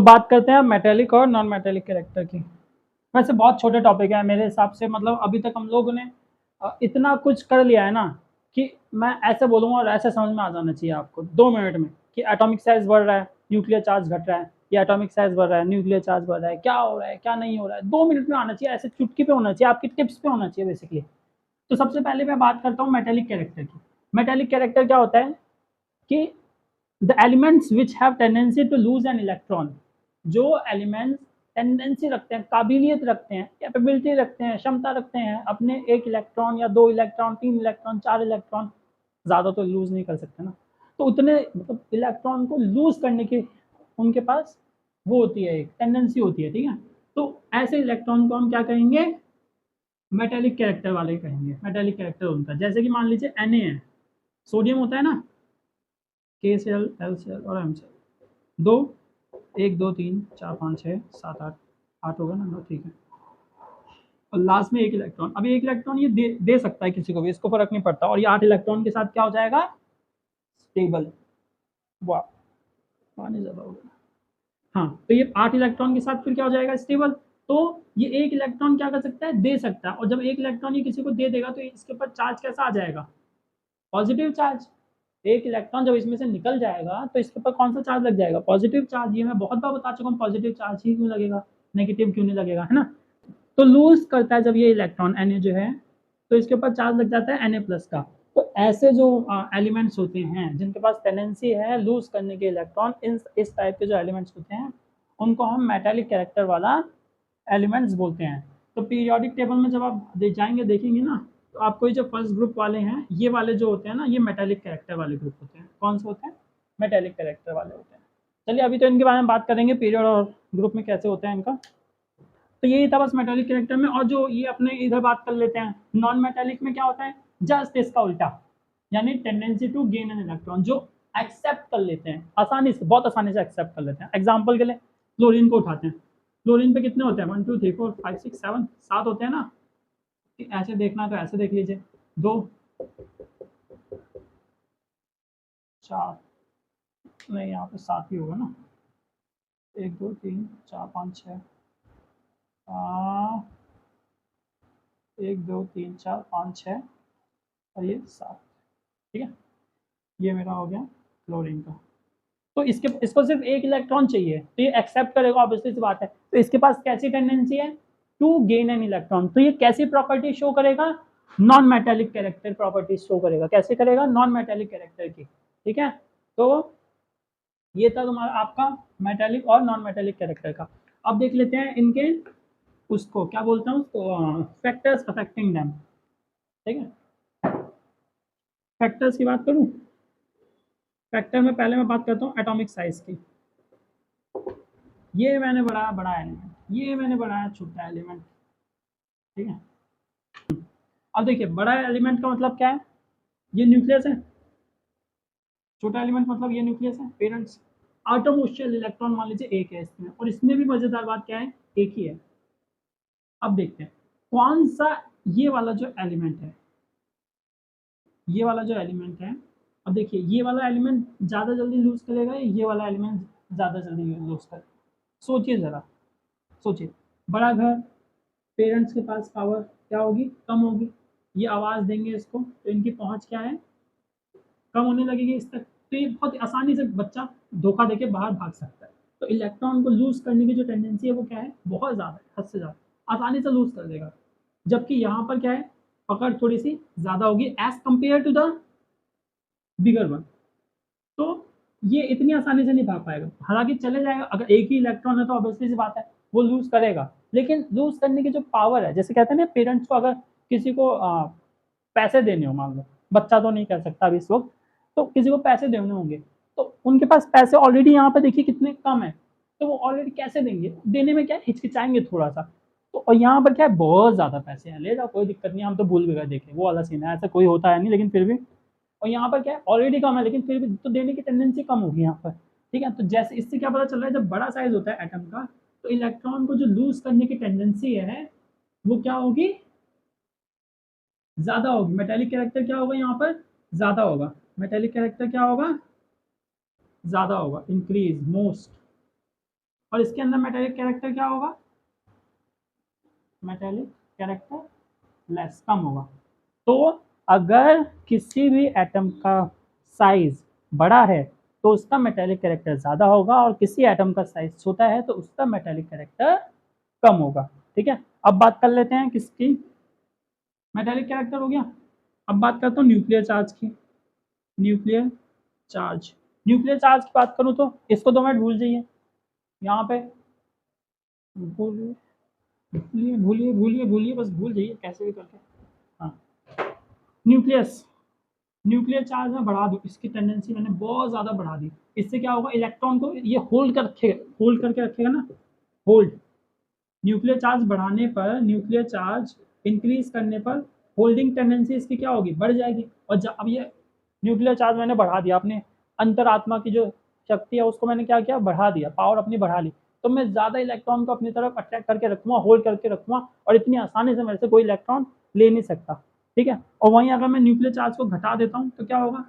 बात करते हैं मेटेलिक और नॉन मेटेलिक कैरेक्टर की। वैसे बहुत छोटे टॉपिक है मेरे हिसाब से, मतलब अभी तक हम लोगों ने इतना कुछ कर लिया है ना कि मैं ऐसे बोलूँगा और ऐसे समझ में आ जाना चाहिए आपको 2 मिनट में कि एटॉमिक साइज बढ़ रहा है, न्यूक्लियर चार्ज घट रहा है, या एटॉमिक साइज बढ़ रहा है, न्यूक्लियर चार्ज बढ़ रहा है, क्या हो रहा है क्या नहीं हो रहा है, 2 मिनट में आना चाहिए, ऐसे चुटकी पे होना चाहिए, आपकी टिप्स पे होना चाहिए बेसिकली। तो सबसे पहले मैं बात करता हूँ मेटेलिक कैरेक्टर की। मेटेलिक कैरेक्टर क्या होता है कि the elements which have tendency to lose an electron, जो एलिमेंट्स टेंडेंसी रखते हैं, काबिलियत रखते हैं, कैपेबिलिटी रखते हैं, क्षमता रखते हैं अपने 1 इलेक्ट्रॉन या 2 इलेक्ट्रॉन 3 इलेक्ट्रॉन 4 इलेक्ट्रॉन, ज़्यादा तो लूज नहीं कर सकते ना, तो उतने मतलब इलेक्ट्रॉन को लूज करने की उनके पास वो होती है, एक टेंडेंसी होती है, ठीक है। तो ऐसे इलेक्ट्रॉन को हम क्या कहेंगे, मेटेलिक कैरेक्टर वाले कहेंगे। मेटेलिक कैरेक्टर उनका जैसे कि मान लीजिए Na है, सोडियम होता है ना, KCl LCl और MCl, दो 1 2 3 4 5 6 7 8 होगा ना, नो ठीक है। और लास्ट में 1 इलेक्ट्रॉन, अभी 1 इलेक्ट्रॉन ये दे सकता है किसी को भी, इसको फर्क नहीं पड़ता, और ये 8 इलेक्ट्रॉन के साथ क्या हो जाएगा, स्टेबल। वाह, पानी ज्यादा हो गया। हाँ, तो ये 8 इलेक्ट्रॉन के साथ फिर क्या हो जाएगा, स्टेबल। तो ये 1 इलेक्ट्रॉन क्या कर सकता है, दे सकता है, और जब 1 इलेक्ट्रॉन ये किसी को दे देगा तो इसके ऊपर चार्ज कैसा आ जाएगा, पॉजिटिव चार्ज। 1 इलेक्ट्रॉन जब इसमें से निकल जाएगा तो इसके ऊपर कौन सा चार्ज लग जाएगा, पॉजिटिव चार्ज। ये मैं बहुत बार बता चुका हूँ, पॉजिटिव चार्ज ही क्यों लगेगा, नेगेटिव क्यों नहीं लगेगा, है ना। तो लूज करता है जब ये इलेक्ट्रॉन Na जो है, तो इसके ऊपर चार्ज लग जाता है Na प्लस का। तो ऐसे जो एलिमेंट्स होते हैं जिनके पास टेंडेंसी है लूज करने के इलेक्ट्रॉन, इस टाइप के जो एलिमेंट्स होते हैं उनको हम मेटेलिक कैरेक्टर वाला एलिमेंट्स बोलते हैं। तो पीरियोडिक टेबल में जब आप जाएंगे देखेंगे ना, तो आपको ये जो फर्स्ट ग्रुप वाले हैं, ये वाले जो होते हैं ना, ये मेटेलिक कैरेक्टर वाले ग्रुप होते हैं। कौन से होते हैं, मेटेलिक कैरेक्टर वाले होते हैं। चलिए अभी तो इनके बारे में बात करेंगे, पीरियड और ग्रुप में कैसे होते हैं इनका। तो यही था बस मेटेलिक कैरेक्टर में। और जो ये अपने इधर बात कर लेते हैं, नॉन मेटेलिक में क्या होता है, जस्ट इसका उल्टा, यानी tendency to gain an electron, जो एक्सेप्ट कर लेते हैं आसानी से, बहुत आसानी से एक्सेप्ट कर लेते हैं। एग्जाम्पल के लिए क्लोरीन को उठाते हैं, क्लोरीन पे कितने होते हैं, 1 2 3 4 5 6 7 7 होते हैं ना। ऐसे देखना है तो ऐसे देख लीजिए, 2 4, नहीं यहाँ पे 7 ही होगा ना, 1 2 3 4 5 6, 1 2 3 4 5 6 और ये 7, ठीक है। ये मेरा हो गया क्लोरीन का। तो इसको सिर्फ 1 इलेक्ट्रॉन चाहिए, तो ये एक्सेप्ट करेगा, ऑब्वियसली सी बात है। तो इसके पास कैसी टेंडेंसी है, टू गेन एन इलेक्ट्रॉन। तो ये कैसी प्रॉपर्टी शो करेगा, non metallic character property show करेगा। कैसे करेगा, नॉन मेटेलिक कैरेक्टर की, ठीक है। तो ये था तुम्हारा आपका मेटेलिक और नॉन मेटेलिक कैरेक्टर का। अब देख लेते हैं इनके उसको क्या बोलते हैं, उसको फैक्टर्स अफेक्टिंग देम, ठीक है। फैक्टर्स की बात करूं, फैक्टर में पहले मैं बात करता हूँ एटॉमिक साइज की। ये मैंने बढ़ाया बड़ा एलिमेंट, ये मैंने बढ़ाया छोटा एलिमेंट, ठीक है। अब देखिए बड़ा एलिमेंट का मतलब क्या है, ये न्यूक्लियस है, छोटा एलिमेंट मतलब ये न्यूक्लियस है, पेरेंट्स। आटोमोस्टियल इलेक्ट्रॉन मान लीजिए एक है इसमें, और इसमें भी मजेदार बात क्या है, एक ही है। अब देखते हैं कौन सा, ये वाला जो एलिमेंट है, ये वाला जो एलिमेंट है, अब देखिए ये वाला एलिमेंट ज़्यादा जल्दी लूज करेगा, ये वाला एलिमेंट ज़्यादा जल्दी लूज करेगा। सोचिए ज़रा, सोचिए, बड़ा घर, पेरेंट्स के पास पावर क्या होगी, कम होगी, ये आवाज़ देंगे इसको तो इनकी पहुंच क्या है, कम होने लगेगी इस तक, तो ये बहुत आसानी से बच्चा धोखा देके बाहर भाग सकता है। तो इलेक्ट्रॉन को लूज करने की जो टेंडेंसी है वो क्या है, बहुत ज़्यादा है, हद से ज़्यादा आसानी से लूज कर देगा। जबकि यहाँ पर क्या है, पकड़ थोड़ी सी ज़्यादा होगी as compared to the bigger one. तो ये इतनी आसानी से नहीं भाग पाएगा, हालांकि चले जाएगा, अगर एक ही इलेक्ट्रॉन है तो ऑब्वियसली सी बात है वो लूज करेगा, लेकिन लूज करने की जो पावर है, जैसे कहते हैं ना पेरेंट्स को अगर किसी को पैसे देने हो, मान लो बच्चा तो नहीं कर सकता अभी इस वक्त, तो किसी को पैसे देने होंगे, तो उनके पास पैसे ऑलरेडी यहाँ पे देखिए कितने कम है, तो वो ऑलरेडी कैसे देंगे, देने में क्या हिचकिचाएंगे थोड़ा सा। तो और यहाँ पर क्या है, बहुत ज्यादा पैसे हैं, ले जाओ कोई दिक्कत नहीं, हम तो भूल भी गए, देखे वो वाला सीन है, ऐसा कोई होता है नहीं, लेकिन फिर भी। और यहाँ पर क्या है, ऑलरेडी कम है लेकिन फिर भी तो देने की टेंडेंसी कम होगी यहाँ पर, ठीक है। तो जैसे इससे क्या पता चल रहा है, जब बड़ा साइज होता है एटम का, तो इलेक्ट्रॉन को जो लूज करने की टेंडेंसी है वो क्या होगी, ज्यादा होगी। मेटेलिक कैरेक्टर क्या होगा यहाँ पर, ज्यादा होगा। मेटेलिक कैरेक्टर क्या होगा, ज्यादा होगा, इंक्रीज, मोस्ट, और इसके अंदर मेटेलिक कैरेक्टर क्या होगा, मेटेलिक कैरेक्टर लेस, कम होगा। तो अगर किसी भी एटम का साइज बड़ा है तो उसका मेटेलिक कैरेक्टर ज़्यादा होगा, और किसी एटम का साइज छोटा है तो उसका मेटेलिक कैरेक्टर कम होगा। ठीक है, अब बात कर लेते हैं किसकी, मेटेलिक कैरेक्टर हो गया। अब बात करता हूँ न्यूक्लियर चार्ज की। न्यूक्लियर चार्ज, न्यूक्लियर चार्ज की बात करूँ तो इसको 2 मिनट भूल जाइए, यहाँ पे भूलिए भूलिए भूलिए भूलिए भूलिए, बस भूल जाइए कैसे भी करके। हाँ, न्यूक्लियस, न्यूक्लियर चार्ज में बढ़ा दूँ, इसकी टेंडेंसी मैंने बहुत ज़्यादा बढ़ा दी। इससे क्या होगा, इलेक्ट्रॉन को ये होल्ड कर रखेगा, होल्ड करके रखेगा ना, होल्ड। न्यूक्लियर चार्ज बढ़ाने पर, न्यूक्लियर चार्ज इंक्रीज करने पर होल्डिंग टेंडेंसी इसकी क्या होगी, बढ़ जाएगी। और अब ये न्यूक्लियर चार्ज मैंने बढ़ा दिया, अपने अंतरात्मा की जो शक्ति है उसको मैंने क्या किया, बढ़ा दिया, पावर अपनी बढ़ा ली, तो मैं ज़्यादा इलेक्ट्रॉन को अपनी तरफ अट्रैक्ट करके रखूँगा, होल्ड करके रखूँगा, और इतनी आसानी से मेरे से कोई इलेक्ट्रॉन ले नहीं सकता। ठीक है, और वहीं अगर मैं न्यूक्लियर चार्ज को घटा देता हूँ तो क्या होगा,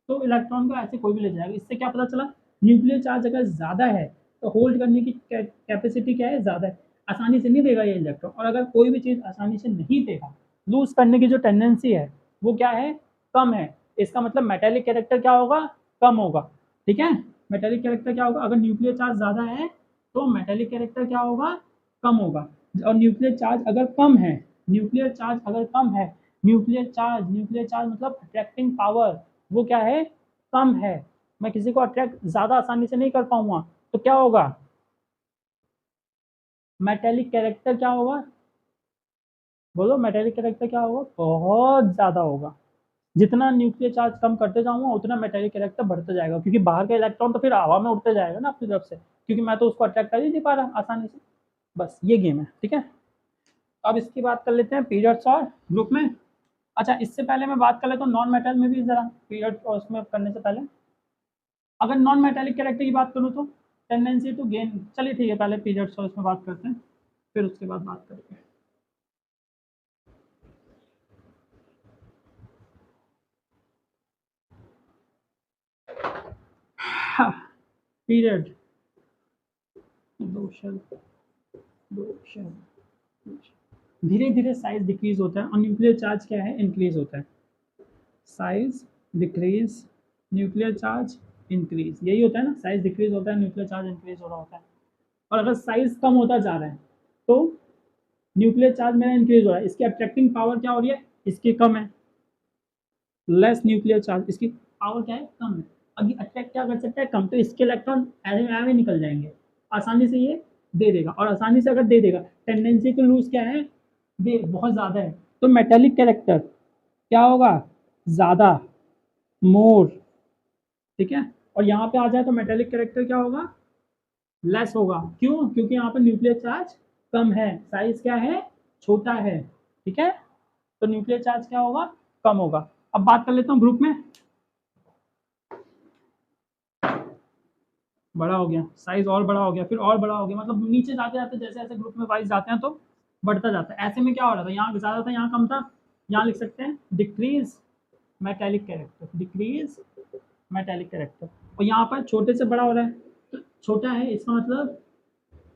तो इलेक्ट्रॉन को ऐसे कोई भी ले जाएगा। इससे क्या पता चला, न्यूक्लियर चार्ज अगर ज़्यादा है तो होल्ड करने की कैपेसिटी क्या है, ज़्यादा है, आसानी से नहीं देगा ये इलेक्ट्रॉन। और अगर कोई भी चीज़ आसानी से नहीं देगा, लूज करने की जो टेंडेंसी है वो क्या है, कम है। इसका मतलब मेटेलिक कैरेक्टर क्या होगा, कम होगा। ठीक है, मेटेलिक कैरेक्टर क्या होगा, अगर न्यूक्लियर चार्ज ज़्यादा है तो मेटेलिक कैरेक्टर क्या होगा, कम होगा। और न्यूक्लियर चार्ज अगर कम है, न्यूक्लियर चार्ज अगर कम है, न्यूक्लियर चार्ज मतलब अट्रैक्टिंग पावर वो क्या है, कम है, मैं किसी को अट्रैक्ट ज़्यादा आसानी से नहीं कर पाऊंगा, तो क्या होगा, मेटेलिक कैरेक्टर क्या होगा, बोलो मेटेलिक कैरेक्टर क्या होगा, बहुत ज़्यादा होगा। जितना न्यूक्लियर चार्ज कम करते जाऊंगा उतना मेटेलिक कैरेक्टर बढ़ते जाएगा, क्योंकि बाहर का इलेक्ट्रॉन तो फिर हवा में उड़ते जाएगा ना अपनी तरफ से, क्योंकि मैं तो उसको अट्रैक्ट कर ही नहीं पा रहा आसानी से। बस ये गेम है। ठीक है, अब इसकी बात कर लेते हैं पीरियड्स और ग्रुप में। अच्छा, इससे पहले मैं बात कर लेता हूँ नॉन मेटल में भी जरा, पीरियड और उसमें करने से पहले अगर नॉन मेटेलिक कैरेक्टर की बात करूँ तो टेंडेंसी टू गेन, चलिए ठीक है, पहले पीरियड्स और इसमें बात करते हैं, फिर उसके बाद बात करेंगे। पीरियड, दो शब्द, दो शब्द, धीरे धीरे साइज डिक्रीज होता है और न्यूक्लियर चार्ज क्या है, इंक्रीज होता है। Size decrease, nuclear charge increase, यही होता है ना, साइज डिक्रीज होता है, न्यूक्लियर चार्ज इंक्रीज हो रहा होता है। और अगर साइज कम होता जा रहा है तो न्यूक्लियर चार्ज मेरा इंक्रीज हो रहा है, इसकी अट्रैक्टिंग पावर क्या हो रही है, इसकी कम है, लेस न्यूक्लियर चार्ज, इसकी पावर क्या है, कम है। अभी अट्रैक्ट क्या कर सकता है, कम, तो इसके इलेक्ट्रॉन ऐसे निकल जाएंगे, आसानी से ये दे देगा, और आसानी से अगर दे देगा, टेंडेंसी टू लूज क्या है, दे बहुत ज़्यादा है, तो मेटेलिक कैरेक्टर क्या होगा, ज़्यादा, मोर। ठीक है, और यहाँ पे आ जाए तो मेटेलिक कैरेक्टर क्या होगा, लेस होगा। क्यों, क्योंकि यहाँ पर न्यूक्लियर चार्ज कम है, साइज क्या है, छोटा है। ठीक है, तो न्यूक्लियर चार्ज क्या होगा, कम होगा। अब बात कर लेता हूँ ग्रुप में, बड़ा हो गया साइज, और बड़ा हो गया, फिर और बड़ा हो गया, मतलब नीचे जाते जाते जैसे जैसे ग्रुप में वाइज जाते हैं तो बढ़ता जाता है। ऐसे में क्या हो रहा था, यहाँ ज़्यादा था यहाँ कम था, यहाँ लिख सकते हैं decrease metallic character, decrease metallic character. और यहाँ पर छोटे से बड़ा हो रहा है, तो छोटा है इसका मतलब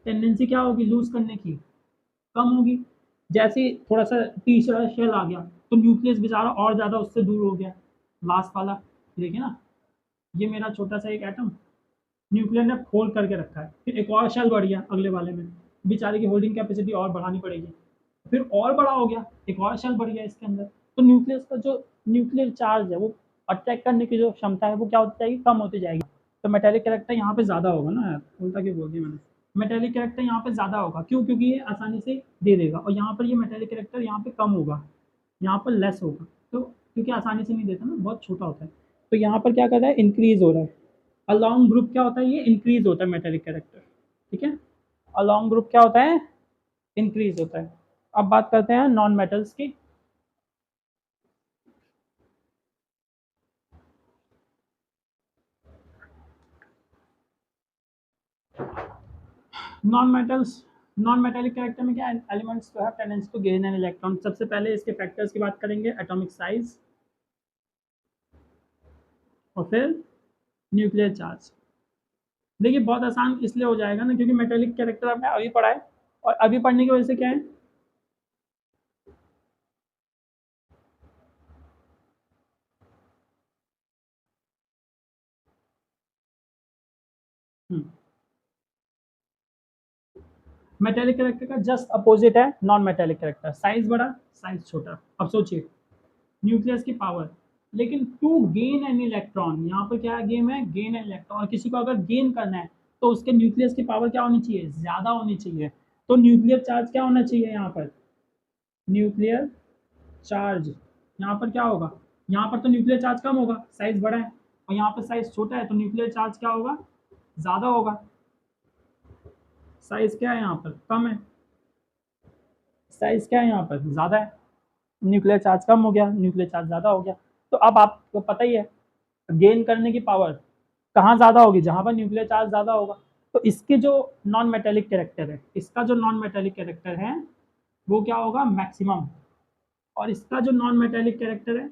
टेंडेंसी क्या होगी, लूज करने की, कम होगी। जैसे ही थोड़ा सा तीसरा शेल आ गया तो न्यूक्लियस बेचारा और ज़्यादा उससे दूर हो गया, लास्ट वाला, देखिए ना, ये मेरा छोटा सा एक एटम न्यूक्लियर ने होल्ड करके रखा है, फिर एक और शेल बढ़ गया अगले वाले में, बेचारे की होल्डिंग कैपेसिटी और बढ़ानी पड़ेगी, फिर और बड़ा हो गया, एक और शेल बढ़ गया इसके अंदर, तो न्यूक्लियस का जो न्यूक्लियर चार्ज है वो अटैक करने की जो क्षमता है वो क्या होती जाएगी, कम होती जाएगी। तो मेटेलिक कैरेक्टर यहाँ पे ज़्यादा होगा ना यार, उल्टा क्यों बोल दिया मैंने, मेटेलिक कैरेक्टर यहाँ पे ज़्यादा होगा, क्यों, क्योंकि ये आसानी से दे देगा, और यहाँ पर ये मेटेलिक कैरेक्टर यहाँ पे कम होगा, यहाँ पर लेस होगा, तो क्योंकि आसानी से नहीं देता ना, बहुत छोटा होता है, तो यहाँ पर क्या कर रहा है, इंक्रीज हो रहा है। अलॉन्ग ग्रुप क्या होता है, ये इंक्रीज होता है मेटेलिक कैरेक्टर। ठीक है, अलॉन्ग ग्रुप क्या होता है, इंक्रीज होता है। अब बात करते हैं नॉन मेटल्स की। Non metals, non metallic character में क्या एलिमेंट्स तो है tendency to gain an electron. सबसे पहले इसके फैक्टर्स की बात करेंगे, एटॉमिक साइज और फिर न्यूक्लियर चार्ज। देखिए बहुत आसान इसलिए हो जाएगा ना, क्योंकि मेटेलिक कैरेक्टर आपने अभी पढ़ा है, और अभी पढ़ने की वजह से क्या है, मेटेलिक कैरेक्टर का जस्ट अपोजिट है नॉन मेटेलिक कैरेक्टर, साइज बड़ा साइज छोटा। अब सोचिए, न्यूक्लियस की पावर, लेकिन टू गेन एन इलेक्ट्रॉन, यहाँ पर क्या गेम है, गेन एन इलेक्ट्रॉन, और किसी को अगर गेन करना है तो उसके न्यूक्लियस की पावर क्या होनी चाहिए, ज़्यादा होनी चाहिए। तो न्यूक्लियर चार्ज क्या होना चाहिए यहाँ पर, न्यूक्लियर चार्ज यहाँ पर क्या होगा, यहाँ पर तो न्यूक्लियर चार्ज कम होगा, साइज बड़ा है, और यहाँ पर साइज छोटा है, तो न्यूक्लियर चार्ज क्या होगा, ज़्यादा होगा। साइज क्या है यहाँ पर, कम है, साइज क्या है यहाँ पर, ज़्यादा है। न्यूक्लियर चार्ज कम हो गया, न्यूक्लियर चार्ज ज़्यादा हो गया। तो अब आपको पता ही है, गेन करने की पावर कहाँ ज़्यादा होगी, जहाँ पर न्यूक्लियर चार्ज ज़्यादा होगा। तो इसके जो नॉन मेटेलिक कैरेक्टर है, इसका जो नॉन मेटेलिक कैरेक्टर है वो क्या होगा, मैक्सिमम, और इसका जो नॉन मेटेलिक कैरेक्टर है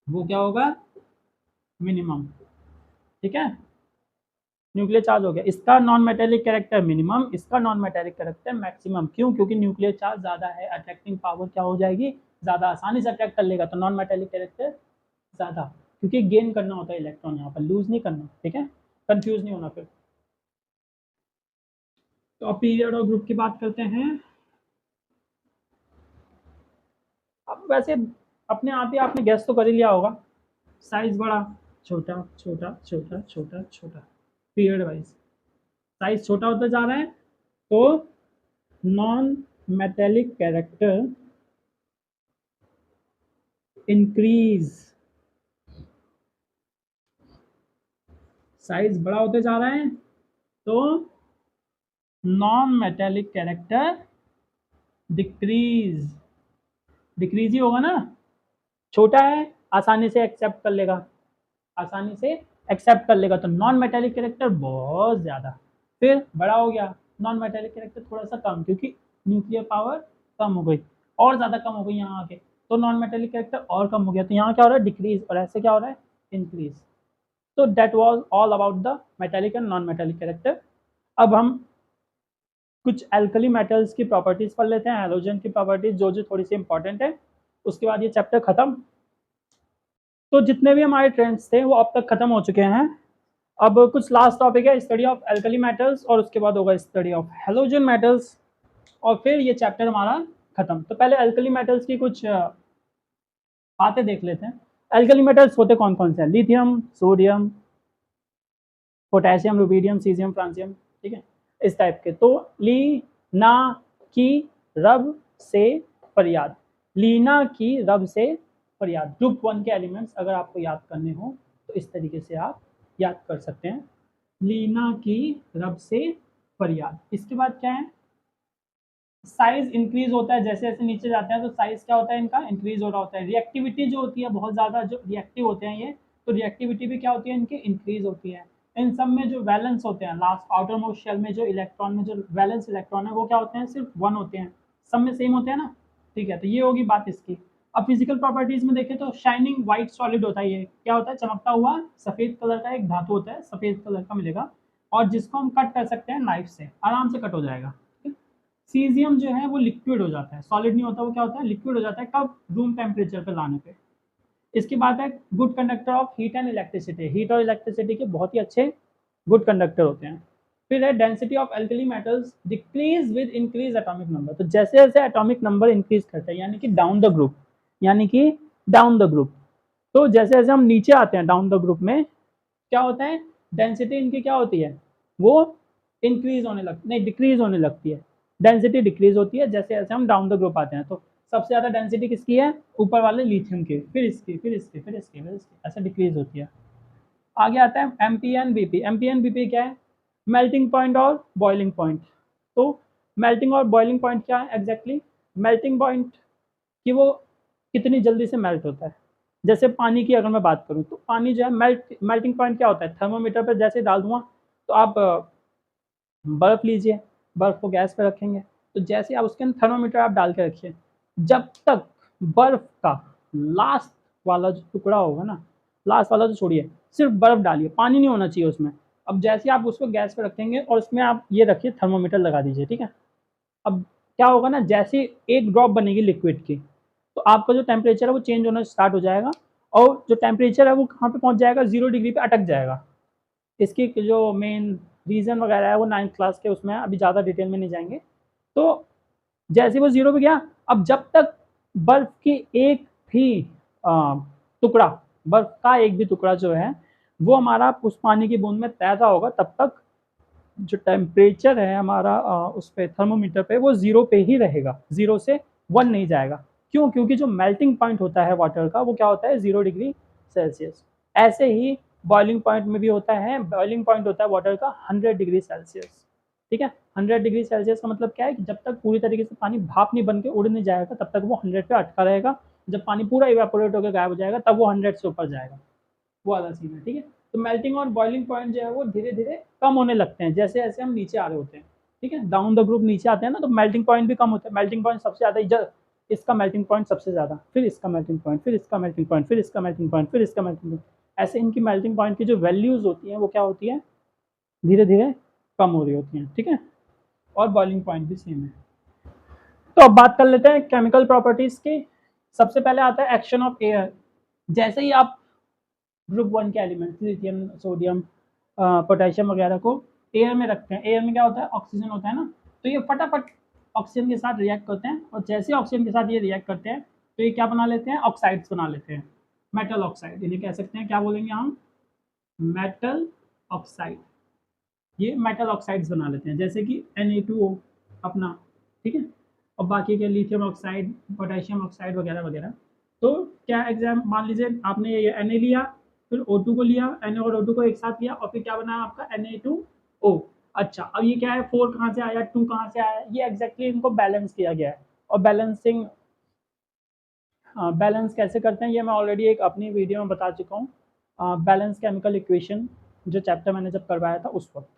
वो क्या होगा, मिनिमम। ठीक है, न्यूक्लियर चार्ज हो गया, इसका नॉन मेटेलिक कैरेक्टर मिनिमम, इसका नॉन मेटेलिक कैरेक्टर मैक्सिमम। क्यों, क्योंकि न्यूक्लियर चार्ज ज़्यादा है, अट्रैक्टिंग पावर क्या हो जाएगी, ज़्यादा, आसानी से अट्रैक्ट कर लेगा, तो नॉन मेटेलिक कैरेक्टर ज़्यादा, क्योंकि गेन करना होता है इलेक्ट्रॉन, यहाँ पर लूज नहीं करना। ठीक है, कंफ्यूज नहीं होना फिर। तो अब पीरियड और ग्रुप की बात करते हैं। अब वैसे अपने आप ही आपने गैस तो कर ही लिया होगा, साइज बड़ा छोटा छोटा छोटा छोटा छोटा, पीरियड वाइज साइज छोटा होता जा रहा है, तो non metallic character increase, size बड़ा होते जा रहा है, तो non metallic character decrease, decrease ही होगा ना, छोटा है आसानी से एक्सेप्ट कर लेगा, आसानी से एक्सेप्ट कर लेगा, तो नॉन मेटेलिक कैरेक्टर बहुत ज़्यादा। फिर बड़ा हो गया, नॉन मेटेलिक कैरेक्टर थोड़ा सा कम, क्योंकि न्यूक्लियर पावर कम हो गई, और ज़्यादा कम हो गई यहाँ आके, तो नॉन मेटेलिक कैरेक्टर और कम हो गया, तो यहाँ क्या हो रहा है, डिक्रीज, और ऐसे क्या हो रहा है, इंक्रीज। तो that was all about the metallic and non metallic character. अब हम कुछ एल्कली मेटल्स की प्रॉपर्टीज पढ़ लेते हैं, हैलोजन की प्रॉपर्टीज जो जो थोड़ी सी इंपॉर्टेंट है, उसके बाद ये चैप्टर खत्म। तो जितने भी हमारे ट्रेंड्स थे वो अब तक खत्म हो चुके हैं। अब कुछ लास्ट टॉपिक है, स्टडी ऑफ एल्कली मेटल्स, और उसके बाद होगा स्टडी ऑफ हैलोजन मेटल्स, और फिर ये चैप्टर हमारा खत्म। तो पहले एल्कली मेटल्स की कुछ बातें देख लेते हैं। एल्कली मेटल्स होते कौन कौन से हैं, lithium, sodium, potassium, rubidium, caesium, francium. ठीक है, इस टाइप के। तो ली, ना, की, रब, से, फरियाद, लीना की, रब से, फरियाद, ग्रुप 1 के एलिमेंट्स अगर आपको याद करने हो तो इस तरीके से आप याद कर सकते हैं, लीना की, रब से, फरियाद। इसके बाद क्या है, साइज इंक्रीज होता है, जैसे जैसे नीचे जाते हैं तो साइज क्या होता है, इनका इंक्रीज हो रहा होता है। रिएक्टिविटी जो होती है, बहुत ज़्यादा जो रिएक्टिव होते हैं ये, तो रिएक्टिविटी भी क्या होती है, इनकी इंक्रीज होती है। इन सब में जो वैलेंस होते हैं, लास्ट आउटर मोस्ट शेल में जो इलेक्ट्रॉन में जो वैलेंस इलेक्ट्रॉन है वो क्या होते हैं, सिर्फ 1 होते हैं, सब में सेम होते हैं ना। ठीक है, तो ये होगी बात इसकी। अब फिजिकल प्रॉपर्टीज में देखें तो शाइनिंग व्हाइट सॉलिड होता है, ये क्या होता है, चमकता हुआ सफ़ेद कलर का एक धातु होता है, सफ़ेद कलर का मिलेगा, और जिसको हम कट कर सकते हैं नाइफ से, आराम से कट हो जाएगा। सीजियम जो है वो लिक्विड हो जाता है, सॉलिड नहीं होता, वो क्या होता है, लिक्विड हो जाता है, कब, रूम टेम्परेचर पे लाने पे। इसकी बात है, good conductor of heat and electricity, heat और इलेक्ट्रिसिटी के बहुत ही अच्छे गुड कंडक्टर होते हैं। फिर है density of alkali metals decrease with increase atomic number, तो जैसे जैसे एटॉमिक नंबर इंक्रीज करता है, यानी कि डाउन द ग्रुप, यानी कि डाउन द ग्रुप, तो जैसे जैसे हम नीचे आते हैं डाउन द ग्रुप में, क्या होता है, डेंसिटी इनकी क्या होती है, वो इंक्रीज होने लगती, नहीं डिक्रीज होने लगती है, डेंसिटी डिक्रीज होती है जैसे जैसे हम डाउन द ग्रुप आते हैं। तो सबसे ज़्यादा डेंसिटी किसकी है, ऊपर वाले लिथियम की, फिर इसकी, फिर इसकी, फिर इसकी, फिर इसकी, ऐसे डिक्रीज होती है। आगे आता है M P N B P. M P N B P क्या है, मेल्टिंग पॉइंट और बॉइलिंग पॉइंट। तो मेल्टिंग और बॉइलिंग पॉइंट क्या है एग्जैक्टली, मेल्टिंग पॉइंट कि वो कितनी जल्दी से मेल्ट होता है। जैसे पानी की अगर मैं बात करूँ तो पानी जो है, मेल्टिंग पॉइंट क्या होता है, थर्मोमीटर पर जैसे डाल दूंगा, तो आप बर्फ़ लीजिए, बर्फ़ को गैस पे रखेंगे, तो जैसे आप उसके अंदर थर्मोमीटर आप डाल के रखिए, जब तक बर्फ़ का लास्ट वाला जो टुकड़ा होगा ना, लास्ट वाला तो छोड़िए, सिर्फ बर्फ डालिए, पानी नहीं होना चाहिए उसमें। अब जैसे आप उसको गैस पे रखेंगे और उसमें आप ये रखिए, थर्मोमीटर लगा दीजिए, ठीक है। अब क्या होगा ना, जैसे एक ड्रॉप बनेगी लिक्विड की, तो आपका जो टेम्परेचर है वो चेंज होना स्टार्ट हो जाएगा, और जो टेम्परेचर है वो कहाँ पे पहुँच जाएगा, 0 डिग्री पे अटक जाएगा। इसकी जो मेन रीज़न वगैरह है वो 9th क्लास के उसमें है, अभी ज़्यादा डिटेल में नहीं जाएंगे। तो जैसे वो 0 पे गया, अब जब तक बर्फ की एक भी टुकड़ा, बर्फ का एक भी टुकड़ा जो है वो हमारा उस पानी की बूंद में तैर रहा होगा, तब तक जो टेम्परेचर है हमारा उस पे थर्मोमीटर पे वो 0 पे ही रहेगा, 0 से 1 नहीं जाएगा। क्यों? क्योंकि जो मेल्टिंग पॉइंट होता है वाटर का वो क्या होता है, 0 डिग्री सेल्सियस। ऐसे ही बॉइलिंग पॉइंट में भी होता है, बॉइलिंग पॉइंट होता है वाटर का 100 डिग्री सेल्सियस, ठीक है। 100 डिग्री सेल्सियस का मतलब क्या है कि जब तक पूरी तरीके से पानी भाप नहीं बन के उड़ नहीं जाएगा तब तक वो 100 पे अटका रहेगा। जब पानी पूरा इवेपोरेट होकर गायब हो जाएगा तब वो 100 से ऊपर जाएगा, वो वाला सीन है, ठीक है। तो मेल्टिंग और बॉइलिंग पॉइंट जो है वो धीरे धीरे कम होने लगते हैं जैसे जैसे हम नीचे आ रहे होते हैं, ठीक है। डाउन द ग्रुप नीचे आते हैं ना, तो मेल्टिंग पॉइंट भी कम होता है। मेल्टिंग पॉइंट सबसे ज़्यादा, इसका मेल्टिंग पॉइंट सबसे ज़्यादा, फिर इसका मेल्टिंग पॉइंट, फिर इसका मेल्टिंग पॉइंट, फिर इसका मेल्टिंग पॉइंट, फिर इसका मेल्टिंग पॉइंट। ऐसे इनकी मेल्टिंग पॉइंट की जो वैल्यूज़ होती हैं वो क्या होती है, धीरे धीरे कम हो रही होती हैं, ठीक है। और बॉइलिंग पॉइंट भी सेम है। तो अब बात कर लेते हैं केमिकल प्रॉपर्टीज़ की। सबसे पहले आता है एक्शन ऑफ एयर। जैसे ही आप ग्रुप 1 के एलिमेंट्स लिथियम, सोडियम, पोटेशियम वगैरह को एयर में रखते हैं, एयर में क्या होता है, ऑक्सीजन होता है ना, तो ये फटाफट ऑक्सीजन के साथ रिएक्ट करते हैं, और जैसे ऑक्सीजन के साथ ये रिएक्ट करते हैं तो ये क्या बना लेते हैं, ऑक्साइड्स बना लेते हैं, मेटल ऑक्साइड इन्हें कह सकते हैं। क्या बोलेंगे हम, मेटल ऑक्साइड। ये मेटल ऑक्साइड्स बना लेते हैं, जैसे कि Na2O अपना, ठीक है। और बाकी के लिथियम ऑक्साइड, पोटेशियम ऑक्साइड वगैरह वगैरह। तो क्या एग्जाम, मान लीजिए आपने ये Na लिया, फिर O2 को लिया, Na और O2 को एक साथ लिया, और फिर क्या बना आपका Na2O। अच्छा, अब ये क्या है, 4 कहाँ से आया, 2 कहाँ से आया, ये एग्जैक्टली इनको बैलेंस किया गया है। और बैलेंसिंग, बैलेंस कैसे करते हैं ये मैं ऑलरेडी एक अपनी वीडियो में बता चुका हूँ, बैलेंस केमिकल इक्वेशन, जो चैप्टर मैंने जब करवाया था उस वक्त।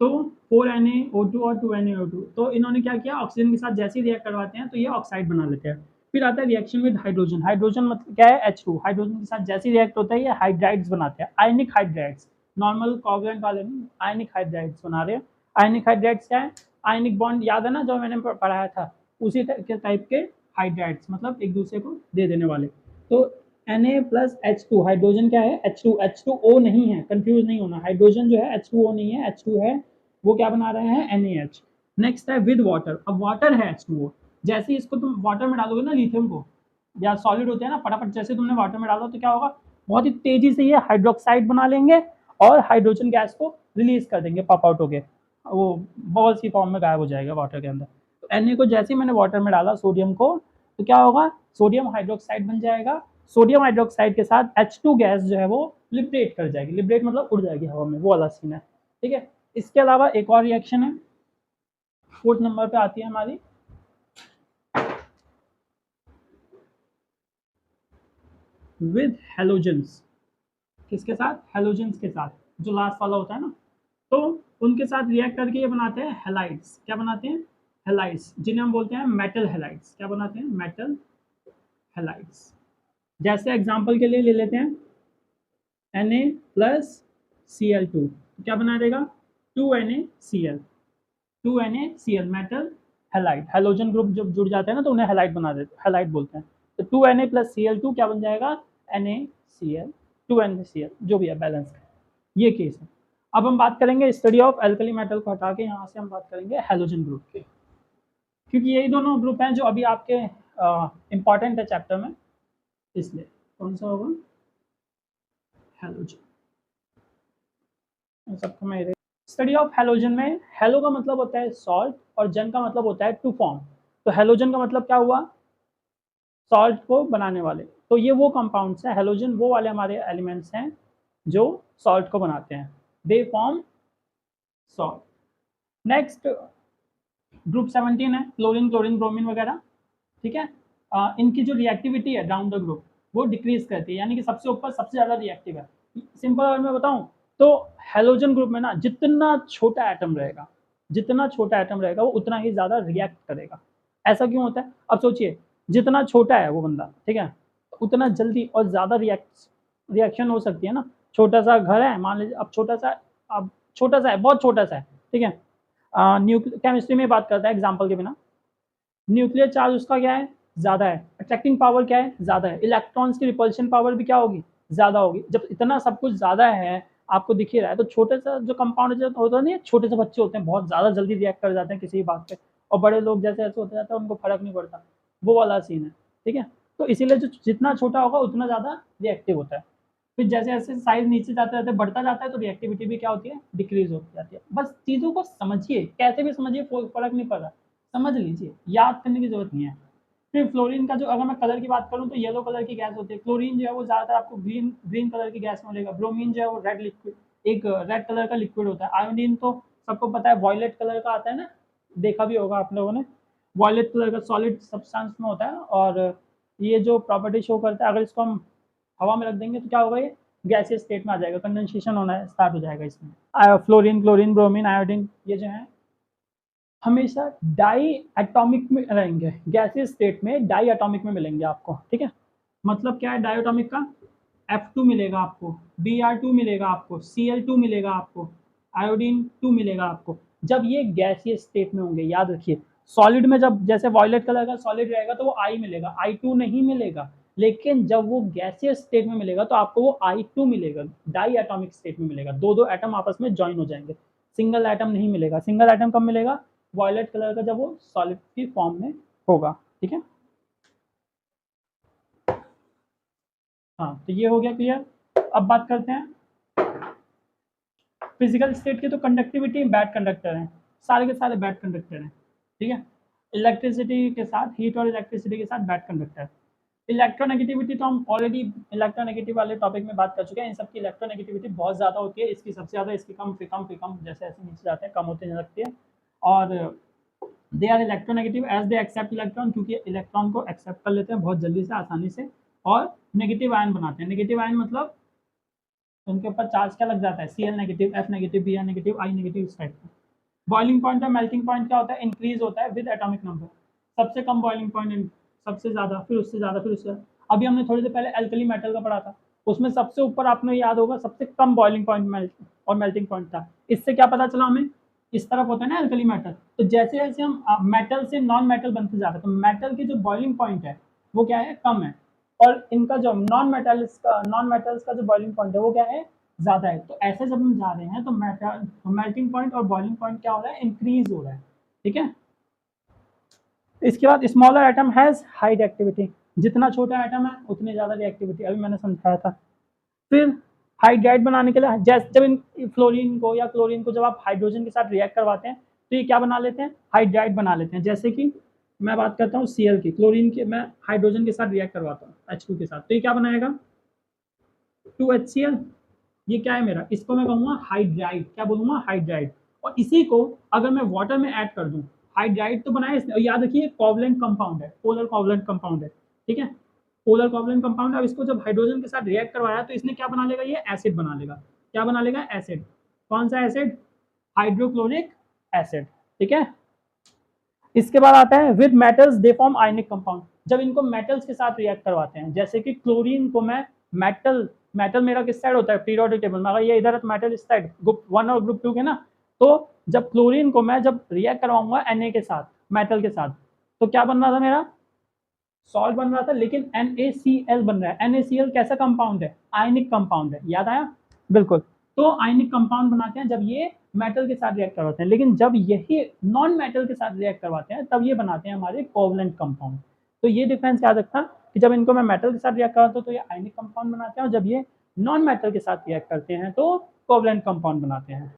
तो 4Na O2 और 2NaO2, तो इन्होंने क्या किया, ऑक्सीजन के साथ जैसे ही रिएक्ट करवाते हैं तो ये ऑक्साइड बना लेते हैं। फिर आता है रिएक्शन विद हाइड्रोजन। हाइड्रोजन मतलब क्या है, H2। हाइड्रोजन के साथ जैसे ही रिएक्ट होता है ये हाइड्राइड्स बनाते हैं, आयनिक हाइड्राइड्स। नॉर्मल कोवलेंट वाले नहीं, आयनिक हाइड्राइड्स बना रहे हैं। आयनिक हाइड्राइड्स क्या है, आयनिक बॉन्ड याद है ना जो मैंने पढ़ाया था, उसी टाइप के हाइड्राइड्स, मतलब एक दूसरे को दे देने वाले। तो Na प्लस H2, हाइड्रोजन क्या है, H2, H2O नहीं है, कंफ्यूज नहीं होना, हाइड्रोजन जो है H2O नहीं है, H2 है, वो क्या बना रहे हैं, NaH। नेक्स्ट है विद वाटर। अब वाटर है H2O, जैसे ही इसको तुम वाटर में डालोगे ना, लिथियम को, या सॉलिड होते हैं ना, फटाफट जैसे तुमने वाटर में डाला तो क्या होगा, बहुत ही तेजी से ये हाइड्रोक्साइड बना लेंगे और हाइड्रोजन गैस को रिलीज कर देंगे, पॉप आउट होके, वो बॉल्स की फॉर्म में गायब हो जाएगा वाटर के अंदर। तो Na को जैसे ही मैंने वाटर में डाला, सोडियम को, तो क्या होगा, सोडियम हाइड्रोक्साइड बन जाएगा। सोडियम हाइड्रोक्साइड के साथ H2 गैस जो है वो लिबरेट कर जाएगी, लिबरेट मतलब उड़ जाएगी हवा में, वो वाला सीन है, ठीक है। इसके अलावा एक और रिएक्शन है, 4th नंबर पे आती है हमारी, विद हेलोजेंस। किसके साथ, हेलोजेंस के साथ, जो लास्ट वाला होता है ना, तो उनके साथ रिएक्ट करके ये बनाते हैं हेलाइड्स। क्या बनाते हैं, हेलाइड्स, जिन्हें हम बोलते हैं मेटल हेलाइड्स। क्या बनाते हैं, मेटल हेलाइड्स। जैसे एग्जांपल के लिए ले लेते हैं Na प्लस Cl2, क्या बना देगा, 2NaCl, 2NaCl, metal halide. Halogen group जब जुड़ जाते हैं ना तो उन्हें हेलाइड बना देते, हेलाइड बोलते हैं। तो 2Na प्लस Cl2 क्या बन जाएगा, NaCl, 2NaCl, जो भी है बैलेंस का, ये केस है। अब हम बात करेंगे स्टडी ऑफ एल्कली मेटल को हटा के, यहाँ से हम बात करेंगे हेलोजन ग्रुप के, क्योंकि यही दोनों ग्रुप हैं जो अभी आपके इंपॉर्टेंट है चैप्टर में, इसलिए कौन सा होगा, हेलोजन। सबको मैं स्टडी ऑफ हेलोजन में, हेलो का मतलब होता है सॉल्ट और जन का मतलब होता है टू फॉर्म। तो हेलोजन का मतलब क्या हुआ, सॉल्ट को बनाने वाले। तो ये वो कंपाउंड्स हैं, हेलोजन वो वाले हमारे एलिमेंट्स हैं जो सॉल्ट को बनाते हैं, they form salt. Next group 17 है, क्लोरीन, क्लोरीन, ब्रोमीन वगैरह, ठीक है। इनकी जो रिएक्टिविटी है डाउन द ग्रुप वो डिक्रीज करती है, यानी कि सबसे ऊपर सबसे ज़्यादा रिएक्टिव है। सिंपल अगर मैं बताऊं तो हेलोजन ग्रुप में ना जितना छोटा एटम रहेगा, जितना छोटा एटम रहेगा वो उतना ही ज़्यादा रिएक्ट करेगा। ऐसा क्यों होता है, अब सोचिए, जितना छोटा है वो बंदा, ठीक है, उतना जल्दी और ज़्यादा रिएक्शन हो सकती है ना। छोटा सा घर है, मान लीजिए अब छोटा सा है, बहुत छोटा सा है, ठीक है। केमिस्ट्री में बात करता है एग्जाम्पल के बिना। न्यूक्लियर चार्ज उसका क्या है, ज़्यादा है। अट्रैक्टिंग पावर क्या है, ज़्यादा है। इलेक्ट्रॉन्स की रिपल्शन पावर भी क्या होगी, ज़्यादा होगी। जब इतना सब कुछ ज़्यादा है, आपको दिख ही रहा है, तो छोटे सा जो कंपाउंड होता नहीं है, छोटे से बच्चे होते हैं, बहुत ज़्यादा जल्दी रिएक्ट कर जाते हैं किसी भी बात पे, और बड़े लोग जैसे ऐसे होते जाते हैं उनको फर्क नहीं पड़ता, वो वाला सीन है, ठीक है। तो इसीलिए जो जितना छोटा होगा उतना ज़्यादा रिएक्टिव होता है। फिर जैसे जैसे साइज नीचे जाते जाते बढ़ता जाता है, तो रिएक्टिविटी भी क्या होती है, डिक्रीज होती जाती है। बस चीज़ों को समझिए, कैसे भी समझिए, फर्क नहीं पड़ रहा, समझ लीजिए, याद करने की जरूरत नहीं है। फिर फ्लोरीन का जो, अगर मैं कलर की बात करूँ तो येलो कलर की गैस होती है। क्लोरीन जो है वो ज़्यादातर आपको ग्रीन ग्रीन कलर की गैस मिलेगा। ब्रोमीन जो है वो रेड लिक्विड, एक रेड कलर का लिक्विड होता है। आयोडीन तो सबको पता है वॉयलेट कलर का आता है ना, देखा भी होगा आप लोगों ने, वॉयलेट कलर का सॉलिड सब्सटेंस में होता है। और ये जो प्रॉपर्टी शो करता है, अगर इसको हम हवा में रख देंगे तो क्या होगा, ये गैसियस स्टेट में आ जाएगा, कंडेंसेशन होना स्टार्ट हो जाएगा इसमें। फ्लोरीन, क्लोरीन, ब्रोमीन, आयोडीन, ये जो है हमेशा डाई एटॉमिक में रहेंगे, गैसियस स्टेट में डाई एटॉमिक में मिलेंगे आपको, ठीक है। मतलब क्या है डाई एटॉमिक का, F2 मिलेगा आपको, Br2 मिलेगा आपको, Cl2 मिलेगा आपको, आयोडीन 2 मिलेगा आपको। जब ये गैसियस स्टेट में होंगे, याद रखिए, सॉलिड में जब जैसे वॉयलेट कलर का सॉलिड रहेगा तो वो I मिलेगा, I2 नहीं मिलेगा। लेकिन जब वो गैसियस स्टेट में मिलेगा तो आपको वो I2 मिलेगा, डाई एटॉमिक स्टेट में मिलेगा। दो दो एटम आपस में ज्वाइन हो जाएंगे, सिंगल एटम नहीं मिलेगा। सिंगल एटम कब मिलेगा, वॉयलेट कलर का जब वो सॉलिड की फॉर्म में होगा, ठीक है। हाँ, तो ये हो गया क्लियर। अब बात करते हैं फिजिकल स्टेट की। तो कंडक्टिविटी बैड कंडक्टर है, सारे के सारे बैड कंडक्टर हैं, ठीक है। इलेक्ट्रिसिटी के साथ, हीट और इलेक्ट्रिसिटी के साथ बैड कंडक्टर। इलेक्ट्रोनेगेटिविटी तो हम ऑलरेडी इलेक्ट्रोनेगेटिव वाले टॉपिक में बात कर चुके हैं। इन सब की इलेक्ट्रोनेगेटिविटी बहुत ज़्यादा होती है, इसकी सबसे ज़्यादा, इसकी कम, फिर कम, फिर कम, जैसे ऐसे नीचे जाते हैं कम होते लगती है। और they are electronegative as they accept electron, क्योंकि इलेक्ट्रॉन को एक्सेप्ट कर लेते हैं बहुत जल्दी से, आसानी से, और नेगेटिव आयन बनाते हैं। नेगेटिव आयन मतलब उनके ऊपर चार्ज क्या लग जाता है, Cl negative, F negative, Br negative, I negative, इस टाइप का। बॉइलिंग पॉइंट और मेल्टिंग पॉइंट क्या होता है, इंक्रीज होता है विद एटॉमिक नंबर। सबसे कम बॉइलिंग पॉइंट, सबसे ज़्यादा, फिर उससे ज़्यादा, फिर उससे। अभी हमने थोड़ी देर पहले एल्कली मेटल का पढ़ा था, उसमें सबसे ऊपर आपने याद होगा सबसे कम बॉइलिंग पॉइंट और मेल्टिंग पॉइंट था। इससे क्या पता चला हमें, इस तरफ होता है ना एल्कली मेटल, तो जैसे जैसे हम मेटल से नॉन मेटल बनते जा रहे हैं, तो मेटल की जो बॉइलिंग पॉइंट है वो क्या है, कम है। और इनका जो नॉन मेटल्स का जो बॉइलिंग पॉइंट है वो क्या है, ज़्यादा है। तो ऐसे जब हम जा रहे हैं तो मेल्टिंग पॉइंट और बॉइलिंग पॉइंट क्या हो रहा है, इंक्रीज हो रहा है, ठीक है। इसके बाद smaller atom has high reactivity, जितना छोटा एटम है उतनी ज़्यादा रिएक्टिविटी, अभी मैंने समझाया था। फिर हाइड्राइड बनाने के लिए, जैसे जब इन फ्लोरीन को या क्लोरीन को जब आप हाइड्रोजन के साथ रिएक्ट करवाते हैं तो ये क्या बना लेते हैं, हाइड्राइड बना लेते हैं। जैसे कि मैं बात करता हूँ Cl की, क्लोरीन के मैं हाइड्रोजन के साथ रिएक्ट करवाता हूँ H2 के साथ, तो ये क्या बनाएगा, 2HCl। ये क्या है मेरा, इसको मैं कहूँगा हाइड्राइड, क्या बोलूँगा, हाइड्राइड। और इसी को अगर मैं वाटर में ऐड कर दूँ, हाइड्राइड तो बनाया इसने, और याद रखिए कोवलेंट कंपाउंड है, पोलर कोवलेंट कंपाउंड है, ठीक है। पोलर कोवलेंट कंपाउंड है। अब इसको जब हाइड्रोजन के साथ रिएक्ट करवाया तो इसने क्या बना लेगा, ये एसिड बना लेगा। क्या बना लेगा, एसिड। कौन सा एसिड, हाइड्रोक्लोरिक एसिड, ठीक है। इसके बाद आता है with metals they form ionic compound. जब इनको मेटल्स के साथ रिएक्ट करवाते हैं, जैसे कि क्लोरीन को मैं मेटल मेरा किस साइड होता है पीरियोडिक टेबल में, अगर ये इधर है तो मेटल इस साइड, ग्रुप 1 और ग्रुप 2 के ना। तो जब क्लोरीन को मैं जब रिएक्ट करवाऊंगा Na के साथ, मेटल के साथ, तो क्या बन रहा था मेरा, सॉल्ट बन रहा था, लेकिन NaCl बन रहा है। NaCl कैसा कंपाउंड है, आयनिक कंपाउंड है, याद आया, बिल्कुल। तो आयनिक कंपाउंड बनाते हैं जब ये मेटल के साथ रिएक्ट करवाते हैं, लेकिन जब यही नॉन मेटल के साथ रिएक्ट करवाते हैं तब ये बनाते हैं हमारे कोवलेंट कंपाउंड। तो ये डिफरेंस याद रखना कि जब इनको मैं मेटल के साथ रिएक्ट करवाता हूँ तो ये आयनिक कंपाउंड बनाते हैं, और जब ये नॉन मेटल के साथ रिएक्ट करते हैं तो कोवलेंट कंपाउंड बनाते हैं।